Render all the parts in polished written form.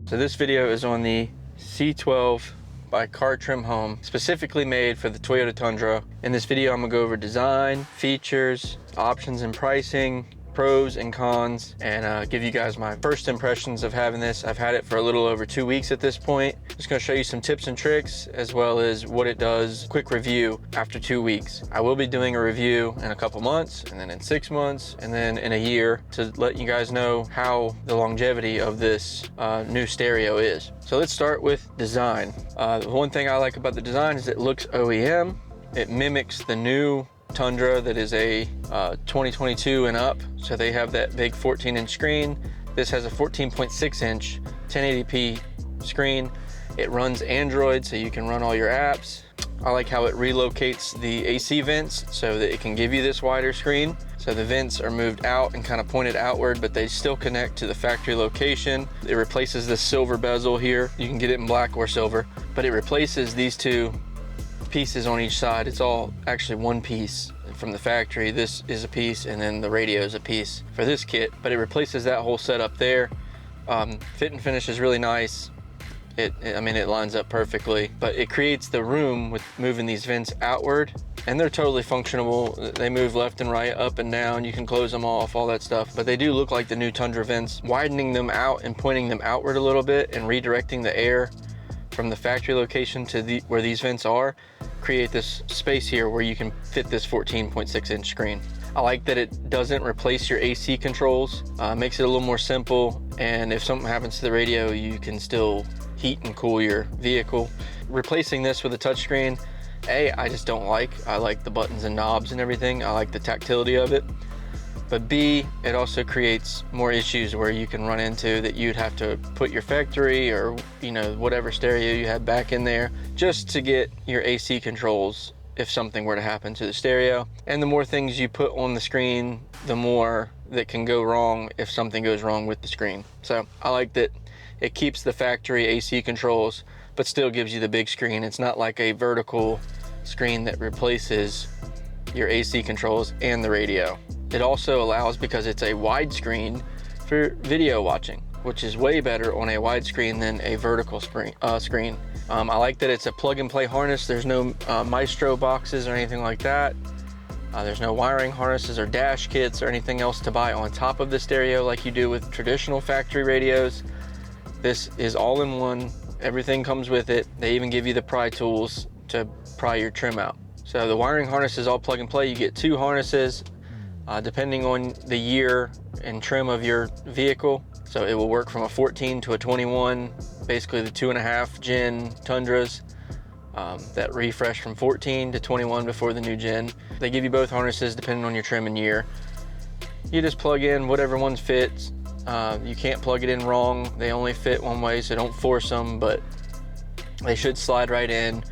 So this video is on the C12 by Cartrimhome, specifically made for the Toyota Tundra. In this video, I'm gonna go over design, features, options and pricing, pros and cons, and give you guys my first impressions of having this. I've had it for a little over 2 weeks at this point. Just gonna show you some tips and tricks as well as what it does, quick review after 2 weeks. I will be doing a review in a couple months, and then in 6 months, and then in a year to let you guys know how the longevity of this new stereo is. So let's start with design. The one thing I like about the design is it looks OEM. It mimics the new Tundra that is a 2022 and up, so they have that big 14-inch screen. This has a 14.6-inch 1080p screen. It runs Android, so you can run all your apps. I like how it relocates the AC vents so that it can give you this wider screen. So the vents are moved out and kind of pointed outward, but they still connect to the factory location. It replaces this silver bezel here. You can get it in black or silver, but it replaces these two pieces on each side. It's all actually one piece from the factory. This is a piece, and then the radio is a piece for this kit, but it replaces that whole setup there. Fit and finish is really nice. I mean, it lines up perfectly, but it creates the room with moving these vents outward, and they're totally functional. They move left and right, up and down. You can close them off, all that stuff, but they do look like the new Tundra vents. Widening them out and pointing them outward a little bit and redirecting the air from the factory location to where these vents are, create this space here where you can fit this 14.6-inch screen. I like that it doesn't replace your AC controls, makes it a little more simple, and if something happens to the radio, you can still heat and cool your vehicle. Replacing this with a touchscreen, I just don't like. I like the buttons and knobs and everything. I like the tactility of it. But B, it also creates more issues where you can run into that you'd have to put your factory or, you know, whatever stereo you had back in there just to get your AC controls if something were to happen to the stereo. And the more things you put on the screen, the more that can go wrong if something goes wrong with the screen. So I like that it keeps the factory AC controls, but still gives you the big screen. It's not like a vertical screen that replaces your AC controls and the radio. It also allows, because it's a widescreen, for video watching, which is way better on a widescreen than a vertical screen. I like that it's a plug-and-play harness. There's no Maestro boxes or anything like that. There's no wiring harnesses or dash kits or anything else to buy on top of the stereo like you do with traditional factory radios. This is all in one. Everything comes with it. They even give you the pry tools to pry your trim out. So the wiring harness is all plug and play. You get 2 harnesses depending on the year and trim of your vehicle. So it will work from a 14 to a 21, basically the 2.5 gen Tundras that refresh from 14 to 21 before the new gen. They give you both harnesses depending on your trim and year. You just plug in whatever one fits. You can't plug it in wrong. They only fit one way, so don't force them, but they should slide right in.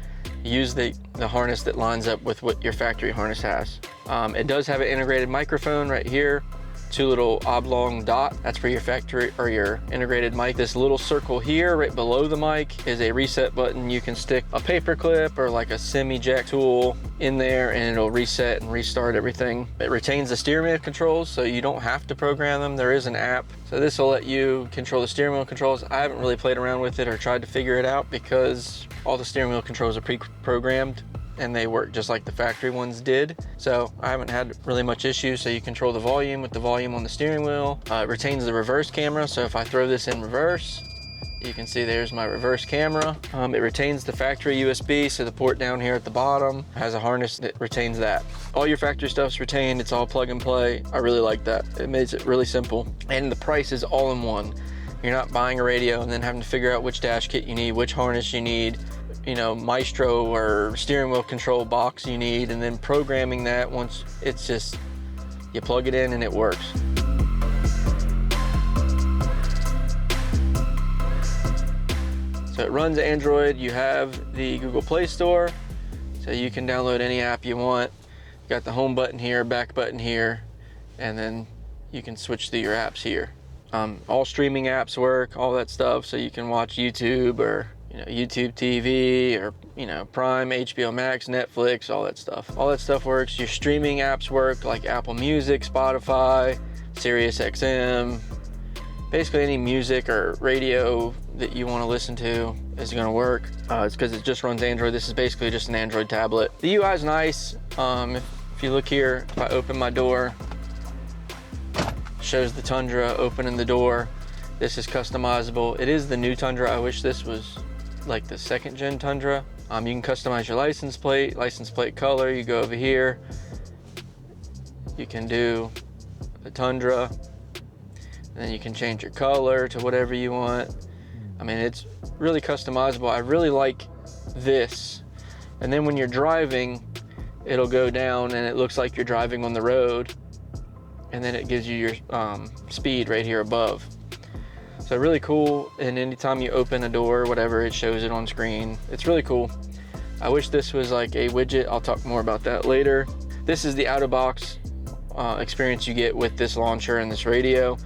Use the harness that lines up with what your factory harness has. It does have an integrated microphone right here, 2 little oblong dot. That's for your factory or your integrated mic. This little circle here right below the mic is a reset button. You can stick a paper clip or like a semi-jack tool in there and it'll reset and restart everything. It retains the steering wheel controls, so you don't have to program them. There is an app, so this will let you control the steering wheel controls. I haven't really played around with it or tried to figure it out because all the steering wheel controls are pre-programmed and they work just like the factory ones did. So I haven't had really much issue. So you control the volume with the volume on the steering wheel. It retains the reverse camera. So if I throw this in reverse, you can see there's my reverse camera. It retains the factory USB. So the port down here at the bottom has a harness that retains that. All your factory stuff's retained. It's all plug and play. I really like that. It makes it really simple. And the price is all in one. You're not buying a radio and then having to figure out which dash kit you need, which harness you need, you know, Maestro or steering wheel control box you need, and then programming that. Once it's just, you plug it in and it works. So it runs Android. You have the Google Play Store, so you can download any app you want. You got the home button here, back button here, and then you can switch to your apps here. All streaming apps work, all that stuff, so you can watch YouTube or, you know, YouTube TV or, you know, Prime, HBO Max, Netflix, all that stuff. All that stuff works. Your streaming apps work, like Apple Music, Spotify, Sirius XM, Basically any music or radio that you want to listen to is going to work. It's because it just runs Android. This is basically just an Android tablet. The UI is nice. If you look here, if I open my door, shows the Tundra opening the door. This is customizable. It is the new Tundra. I wish this was like the 2nd gen Tundra. You can customize your license plate color. You go over here, you can do the Tundra, and then you can change your color to whatever you want. I mean, it's really customizable. I really like this. And then when you're driving, it'll go down and it looks like you're driving on the road, and then it gives you your speed right here above. So really cool. And anytime you open a door or whatever, it shows it on screen. It's really cool. I wish this was like a widget. I'll talk more about that later. This is the out-of-box experience you get with this launcher and this radio.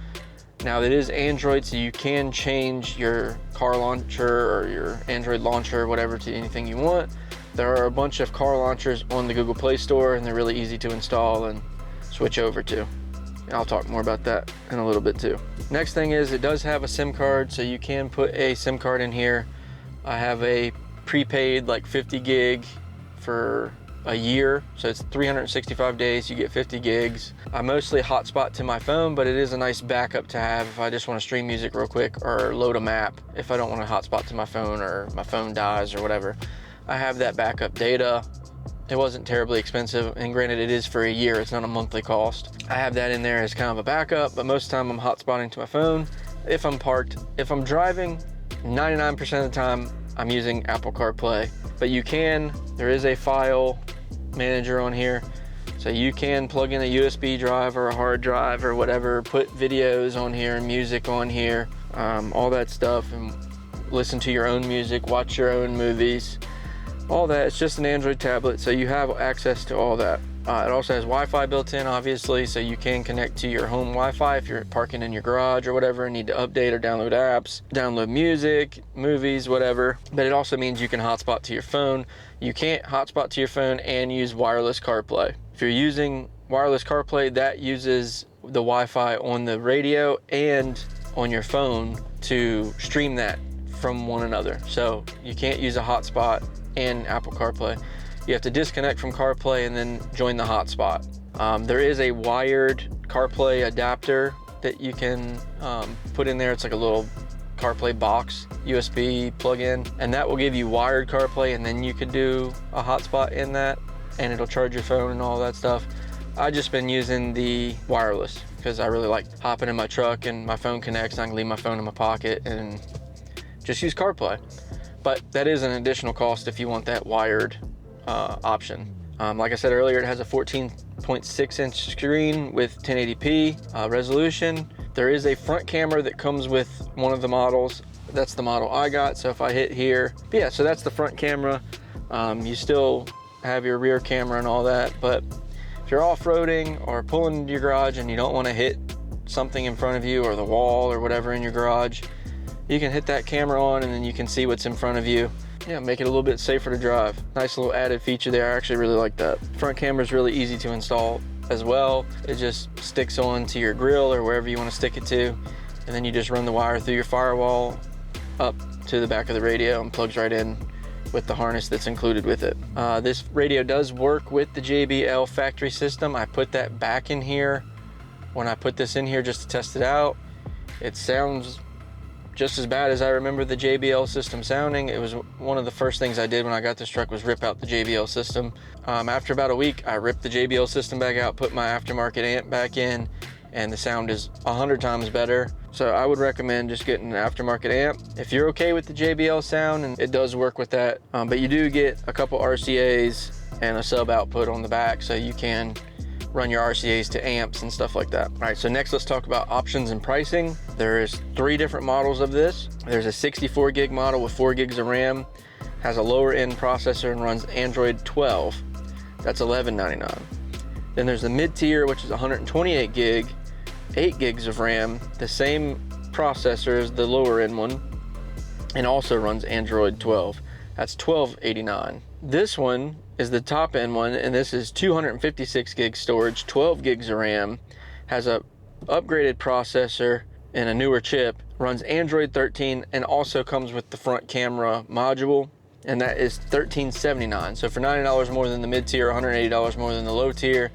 Now it is Android, so you can change your car launcher or your Android launcher or whatever to anything you want. There are a bunch of car launchers on the Google Play Store, and they're really easy to install and switch over to. And I'll talk more about that in a little bit too. Next thing is it does have a SIM card, so you can put a SIM card in here. I have a prepaid like 50 gig for a year, so it's 365 days, you get 50 gigs. I mostly hotspot to my phone, but it is a nice backup to have if I just want to stream music real quick or load a map if I don't want to hotspot to my phone or my phone dies or whatever. I have that backup data. It wasn't terribly expensive, and granted it is for a year, it's not a monthly cost. I have that in there as kind of a backup, but most of the time I'm hotspotting to my phone. If I'm parked, if I'm driving, 99% of the time I'm using Apple CarPlay. But there is a file manager on here, so you can plug in a USB drive or a hard drive or whatever, put videos on here, music on here, all that stuff, and listen to your own music, watch your own movies. All that. It's just an Android tablet, so you have access to all that. It also has Wi-Fi built in, obviously, so you can connect to your home Wi-Fi if you're parking in your garage or whatever and need to update or download apps, download music, movies, whatever. But it also means you can hotspot to your phone. You can't hotspot to your phone and use wireless CarPlay. If you're using wireless CarPlay, that uses the Wi-Fi on the radio and on your phone to stream that from one another. So you can't use a hotspot and Apple CarPlay. You have to disconnect from CarPlay and then join the hotspot. There is a wired CarPlay adapter that you can put in there. It's like a little CarPlay box, USB plug-in, and that will give you wired CarPlay, and then you could do a hotspot in that, and it'll charge your phone and all that stuff. I've just been using the wireless because I really like hopping in my truck and my phone connects, and I can leave my phone in my pocket and just use CarPlay. But that is an additional cost if you want that wired option. Like I said earlier, it has a 14.6 inch screen with 1080p resolution. There is a front camera that comes with one of the models. That's the model I got. So if I hit here, yeah, so that's the front camera. You still have your rear camera and all that, but if you're off-roading or pulling into your garage and you don't want to hit something in front of you or the wall or whatever in your garage, you can hit that camera on and then you can see what's in front of you. Yeah, make it a little bit safer to drive. Nice little added feature there. I actually really like that. Front camera is really easy to install as well. It just sticks on to your grill or wherever you want to stick it to, and then you just run the wire through your firewall up to the back of the radio and plugs right in with the harness that's included with it. This radio does work with the JBL factory system. I put that back in here when I put this in here just to test it out. It sounds just as bad as I remember the JBL system sounding. It was one of the first things I did when I got this truck was rip out the JBL system. After about a week, I ripped the JBL system back out, put my aftermarket amp back in, and the sound is 100 times better. So I would recommend just getting an aftermarket amp if you're okay with the JBL sound, and it does work with that. But you do get a couple RCAs and a sub output on the back, so you can run your RCAs to amps and stuff like that. All right, so next let's talk about options and pricing. There is 3 different models of this. There's a 64 gig model with 4 gigs of RAM, has a lower end processor and runs Android 12. That's $11.99. Then there's the mid tier, which is 128 gig, 8 gigs of RAM, the same processor as the lower end one, and also runs Android 12. That's $12.89. This one is the top end one, and this is 256 gig storage, 12 gigs of RAM, has a upgraded processor, and a newer chip, runs Android 13, and also comes with the front camera module, and that is $13.79. So for $90 more than the mid-tier, $180 more than the low tier,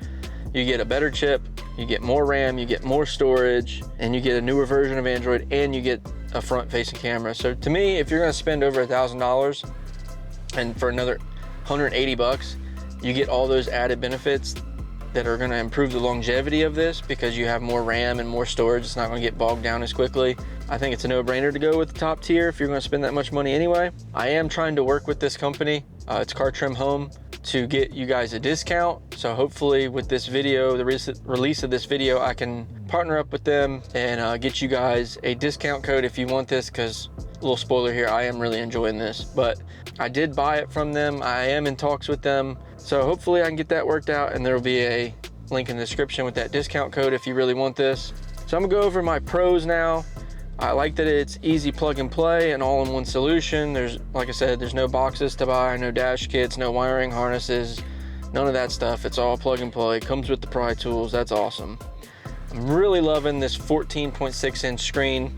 you get a better chip, you get more RAM, you get more storage, and you get a newer version of Android, and you get a front-facing camera. So to me, if you're gonna spend over $1,000 and for another 180 bucks, you get all those added benefits that are gonna improve the longevity of this because you have more RAM and more storage. It's not gonna get bogged down as quickly. I think it's a no-brainer to go with the top tier if you're gonna spend that much money anyway. I am trying to work with this company. It's Cartrimhome, to get you guys a discount. So hopefully with this video, the release of this video, I can partner up with them and get you guys a discount code if you want this, because a little spoiler here, I am really enjoying this. But I did buy it from them. I am in talks with them. So hopefully I can get that worked out, and there will be a link in the description with that discount code if you really want this. So I'm gonna go over my pros now. I like that it's easy plug and play and all-in-one solution. There's, like I said, there's no boxes to buy, no dash kits, no wiring harnesses, none of that stuff. It's all plug and play. It comes with the pry tools. That's awesome. I'm really loving this 14.6-inch screen.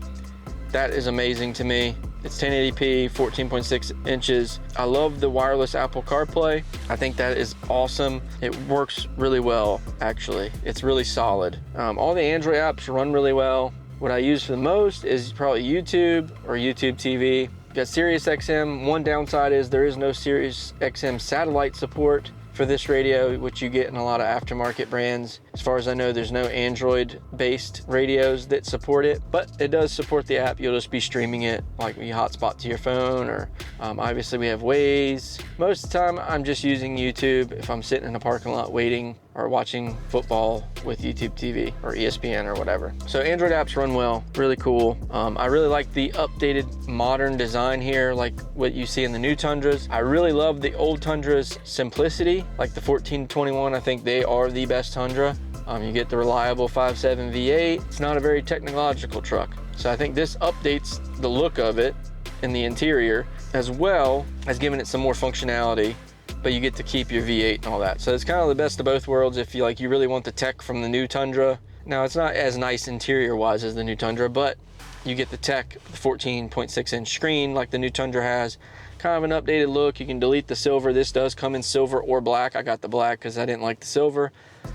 That is amazing to me. It's 1080p, 14.6 inches. I love the wireless Apple CarPlay. I think that is awesome. It works really well, actually. It's really solid. All the Android apps run really well. What I use for the most is probably YouTube or YouTube TV. You got SiriusXM. One downside is there is no SiriusXM satellite support for this radio, which you get in a lot of aftermarket brands. As far as I know, there's no Android-based radios that support it, but it does support the app. You'll just be streaming it like you hotspot to your phone, or obviously we have Waze. Most of the time, I'm just using YouTube if I'm sitting in a parking lot waiting or watching football with YouTube TV or ESPN or whatever. So Android apps run well, really cool. I really like the updated modern design here, like what you see in the new Tundras. I really love the old Tundra's simplicity, like the 1421. I think they are the best Tundra. You get the reliable 5.7 V8. It's not a very technological truck. So I think this updates the look of it in the interior, as well as giving it some more functionality, but you get to keep your V8 and all that. So it's kind of the best of both worlds if you like, you really want the tech from the new Tundra. Now it's not as nice interior wise as the new Tundra, but you get the tech, the 14.6-inch screen like the new Tundra has. Kind of an updated look. You can delete the silver. This does come in silver or black. I got the black because I didn't like the silver.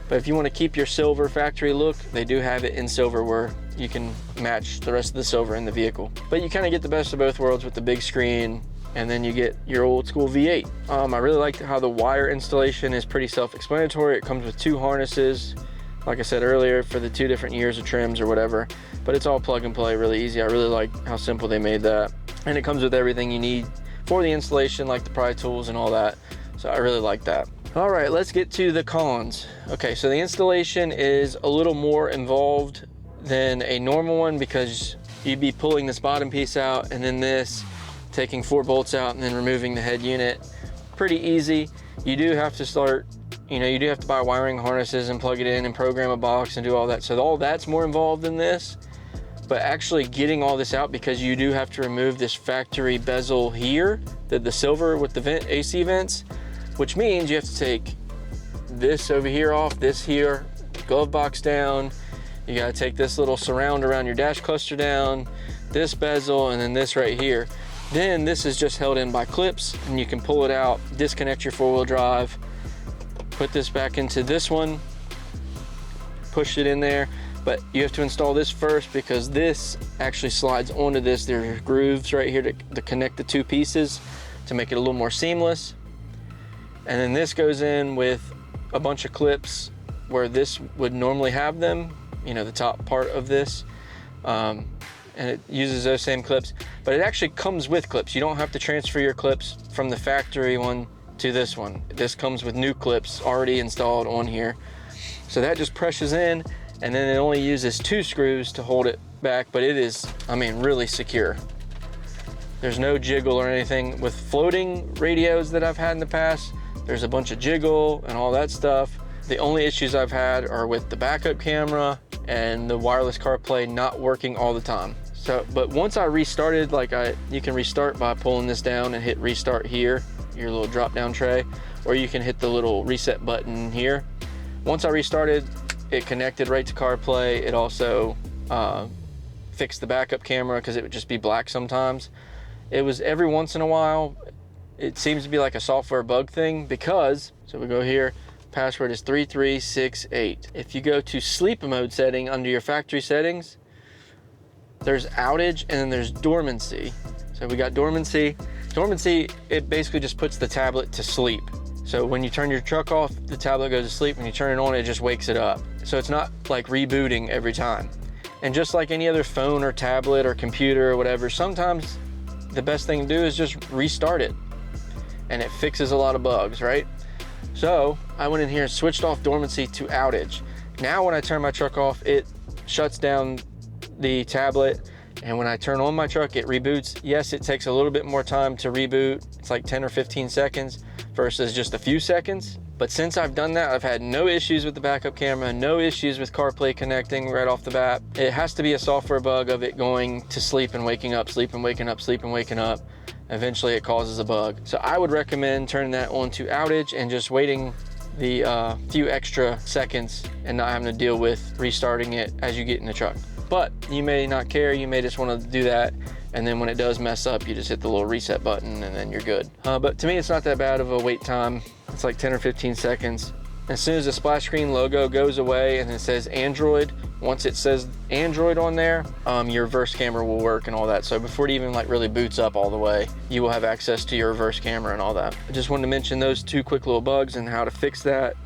But if you want to keep your silver factory look, they do have it in silver where you can match the rest of the silver in the vehicle. But you kind of get the best of both worlds with the big screen, and then you get your old school V8. I really like how the wire installation is pretty self-explanatory. It comes with 2 harnesses, like I said earlier, for the 2 different years of trims or whatever. But it's all plug and play, really easy. I really like how simple they made that. And it comes with everything you need for the installation, like the pry tools and all that. So I really like that. All right, let's get to the cons. Okay, so the installation is a little more involved than a normal one because you'd be pulling this bottom piece out and then this, taking 4 bolts out and then removing the head unit. Pretty easy. You do have to start, you do have to buy wiring harnesses and plug it in and program a box and do all that. So all that's more involved than this. But actually getting all this out, because you do have to remove this factory bezel here, the silver with the vent, AC vents, which means you have to take this over here off, this here, glove box down. You gotta take this little surround around your dash cluster down, this bezel, and then this right here. Then this is just held in by clips, and you can pull it out, disconnect your 4-wheel drive, put this back into this one, push it in there. But you have to install this first because this actually slides onto this. There's grooves right here to connect the 2 pieces to make it a little more seamless. And then this goes in with a bunch of clips where this would normally have them, the top part of this. And it uses those same clips, but it actually comes with clips. You don't have to transfer your clips from the factory one to this one. This comes with new clips already installed on here. So that just presses in, and then it only uses 2 screws to hold it back, but it is, really secure. There's no jiggle or anything. With floating radios that I've had in the past, there's a bunch of jiggle and all that stuff. The only issues I've had are with the backup camera and the wireless CarPlay not working all the time. So, but once I restarted, you can restart by pulling this down and hit restart here, your little drop down tray, or you can hit the little reset button here. Once I restarted, it connected right to CarPlay. It also fix the backup camera because it would just be black sometimes. It was every once in a while. It seems to be like a software bug thing because, so we go here, password is 3368. If you go to sleep mode setting under your factory settings, there's outage and then there's dormancy. So we got dormancy. Dormancy, it basically just puts the tablet to sleep. So when you turn your truck off, the tablet goes to sleep. When you turn it on, it just wakes it up. So it's not like rebooting every time. And just like any other phone or tablet or computer or whatever, sometimes the best thing to do is just restart it. And it fixes a lot of bugs, right? So I went in here and switched off dormancy to outage. Now when I turn my truck off, it shuts down the tablet. And when I turn on my truck, it reboots. Yes, it takes a little bit more time to reboot. It's like 10 or 15 seconds versus just a few seconds. But since I've done that, I've had no issues with the backup camera, no issues with CarPlay connecting right off the bat. It has to be a software bug of it going to sleep and waking up, sleep and waking up, sleep and waking up. Eventually it causes a bug. So I would recommend turning that on to outage and just waiting the few extra seconds and not having to deal with restarting it as you get in the truck. But you may not care, you may just want to do that, and then when it does mess up, you just hit the little reset button and then you're good. But to me, it's not that bad of a wait time. It's like 10 or 15 seconds. As soon as the splash screen logo goes away and it says Android, once it says Android on there, your reverse camera will work and all that. So before it even like really boots up all the way, you will have access to your reverse camera and all that. I just wanted to mention those two quick little bugs and how to fix that.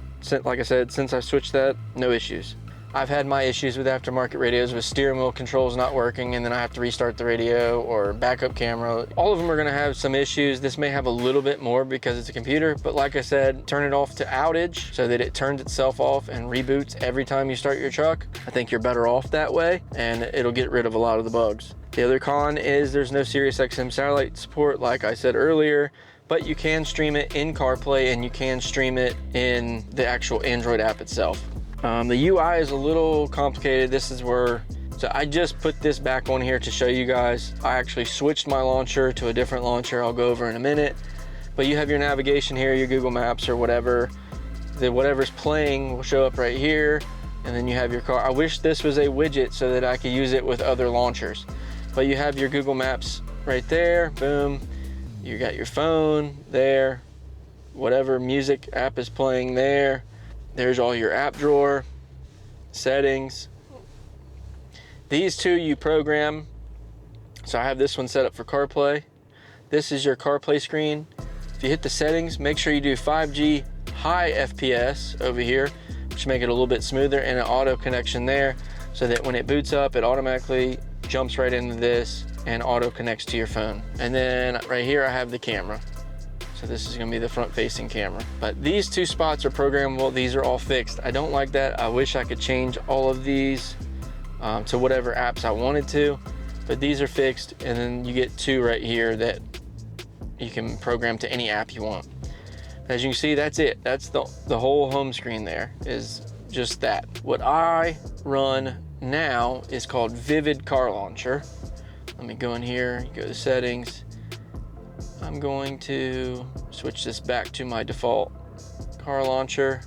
Like I said, since I switched that, no issues. I've had my issues with aftermarket radios with steering wheel controls not working and then I have to restart the radio or backup camera. All of them are going to have some issues. This may have a little bit more because it's a computer, but like I said, turn it off to outage so that it turns itself off and reboots every time you start your truck. I think you're better off that way and it'll get rid of a lot of the bugs. The other con is there's no SiriusXM satellite support like I said earlier, but you can stream it in CarPlay and you can stream it in the actual Android app itself. The UI is a little complicated. This is where, so I just put this back on here to show you guys. I actually switched my launcher to a different launcher I'll go over in a minute. But you have your navigation here, your Google Maps or whatever. Whatever's playing will show up right here. And then you have your car. I wish this was a widget so that I could use it with other launchers. But you have your Google Maps right there, boom. You got your phone there. Whatever music app is playing there. There's all your app drawer, settings. These two you program. So I have this one set up for CarPlay. This is your CarPlay screen. If you hit the settings, make sure you do 5G high FPS over here, which make it a little bit smoother, and an auto connection there so that when it boots up, it automatically jumps right into this and auto connects to your phone. And then right here, I have the camera. So this is gonna be the front facing camera. But these two spots are programmable. These are all fixed. I don't like that. I wish I could change all of these to whatever apps I wanted to, but these are fixed. And then you get two right here that you can program to any app you want. As you can see, that's it. That's the whole home screen there is just that. What I run now is called Vivid Car Launcher. Let me go in here, go to settings. I'm going to switch this back to my default car launcher.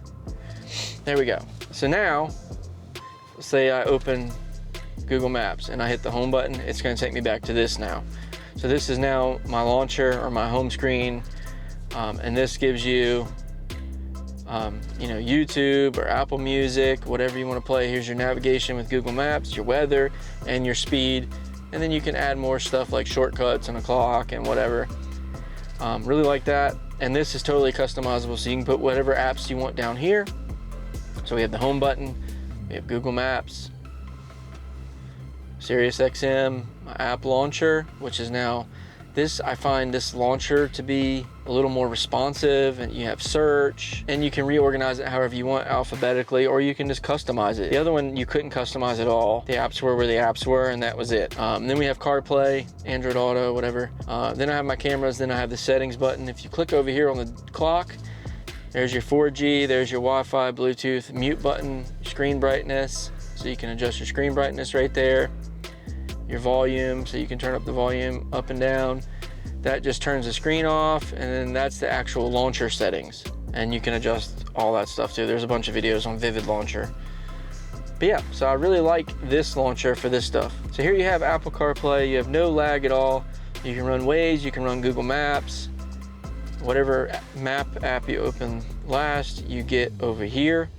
There we go. So now, let's say I open Google Maps and I hit the home button, it's going to take me back to this now. So this is now my launcher or my home screen, and this gives you, YouTube or Apple Music, whatever you want to play. Here's your navigation with Google Maps, your weather, and your speed, and then you can add more stuff like shortcuts and a clock and whatever. Really like that. And this is totally customizable, so you can put whatever apps you want down here. So we have the home button, we have Google Maps, SiriusXM, my app launcher, which is now this. I find this launcher to be a little more responsive, and you have search, and you can reorganize it however you want alphabetically, or you can just customize it. The other one, you couldn't customize at all. The apps were where the apps were, and that was it. Then we have CarPlay, Android Auto, whatever. Then I have my cameras, then I have the settings button. If you click over here on the clock, there's your 4G, there's your Wi-Fi, Bluetooth, mute button, screen brightness, so you can adjust your screen brightness right there. Your volume, so you can turn up the volume up and down. That just turns the screen off, and then that's the actual launcher settings. And you can adjust all that stuff too. There's a bunch of videos on Vivid Launcher. But yeah, so I really like this launcher for this stuff. So here you have Apple CarPlay. You have no lag at all. You can run Waze, you can run Google Maps, whatever map app you open last, you get over here.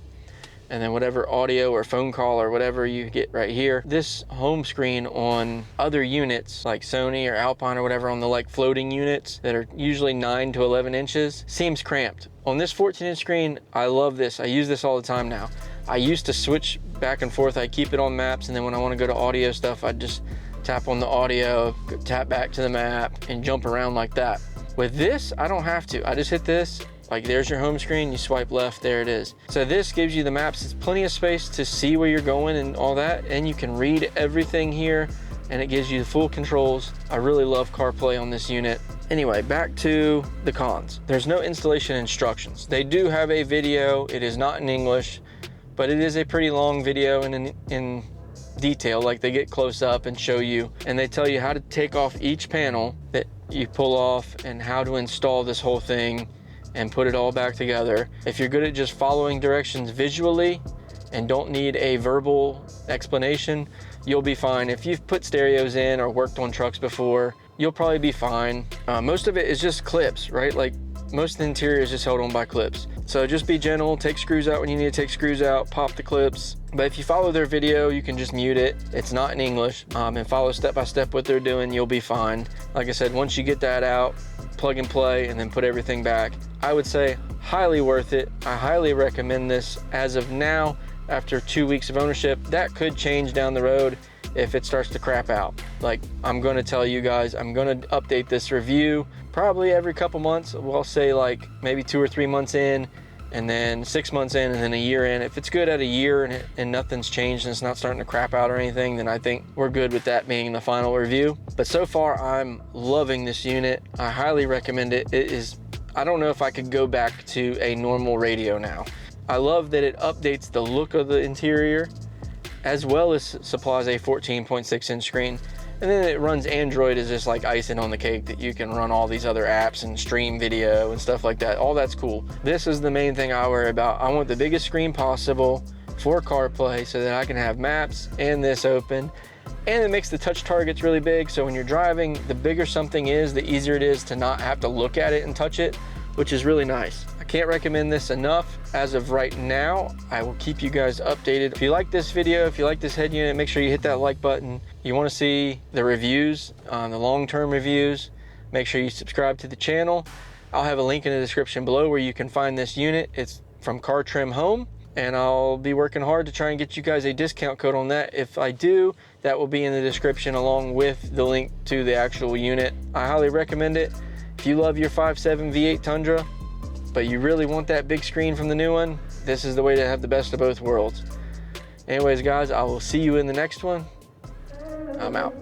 And then whatever audio or phone call or whatever you get right here. This home screen on other units like Sony or Alpine or whatever, on the like floating units that are usually 9 to 11 inches, seems cramped. On this 14-inch screen, I love this. I use this all the time now. I used to switch back and forth. I keep it on maps, and then when I want to go to audio stuff, I just tap on the audio, tap back to the map, and jump around like that. With this, I don't have to. I just hit this. Like, there's your home screen, you swipe left, there it is. So this gives you the maps. It's plenty of space to see where you're going and all that, and you can read everything here, and it gives you the full controls. I really love CarPlay on this unit. Anyway, back to the cons. There's no installation instructions. They do have a video. It is not in English, but it is a pretty long video in detail. Like, they get close up and show you, and they tell you how to take off each panel that you pull off and how to install this whole thing and put it all back together. If you're good at just following directions visually and don't need a verbal explanation, you'll be fine. If you've put stereos in or worked on trucks before, you'll probably be fine. Most of it is just clips, right? Like, most of the interior is just held on by clips. So just be gentle, take screws out when you need to take screws out, pop the clips. But if you follow their video, you can just mute it. It's not in English, and follow step by step what they're doing, you'll be fine. Like I said, once you get that out, plug and play, and then put everything back. I would say highly worth it. I highly recommend this as of now, after 2 weeks of ownership. That could change down the road if it starts to crap out. Like, I'm gonna tell you guys, I'm gonna update this review probably every couple months. We'll say like maybe 2 or 3 months in, and then 6 months in, and then a year in. If it's good at a year and nothing's changed and it's not starting to crap out or anything, then I think we're good with that being the final review. But so far, I'm loving this unit. I highly recommend it. It is, I don't know if I could go back to a normal radio now. I love that it updates the look of the interior, as well as supplies a 14.6-inch screen. And then it runs Android as just like icing on the cake, that you can run all these other apps and stream video and stuff like that. All that's cool. This is the main thing I worry about. I want the biggest screen possible for CarPlay so that I can have maps and this open. And it makes the touch targets really big, so when you're driving, the bigger something is, the easier it is to not have to look at it and touch it, which is really nice. I can't recommend this enough. As of right now, I will keep you guys updated. If you like this video, if you like this head unit, make sure you hit that like button. You want to see the reviews, the long-term reviews, make sure you subscribe to the channel. I'll have a link in the description below where you can find this unit. It's from Cartrimhome, and I'll be working hard to try and get you guys a discount code on that. If I do, that will be in the description along with the link to the actual unit. I highly recommend it. If you love your 5.7 V8 Tundra, but you really want that big screen from the new one, this is the way to have the best of both worlds. Anyways, guys, I will see you in the next one. I'm out.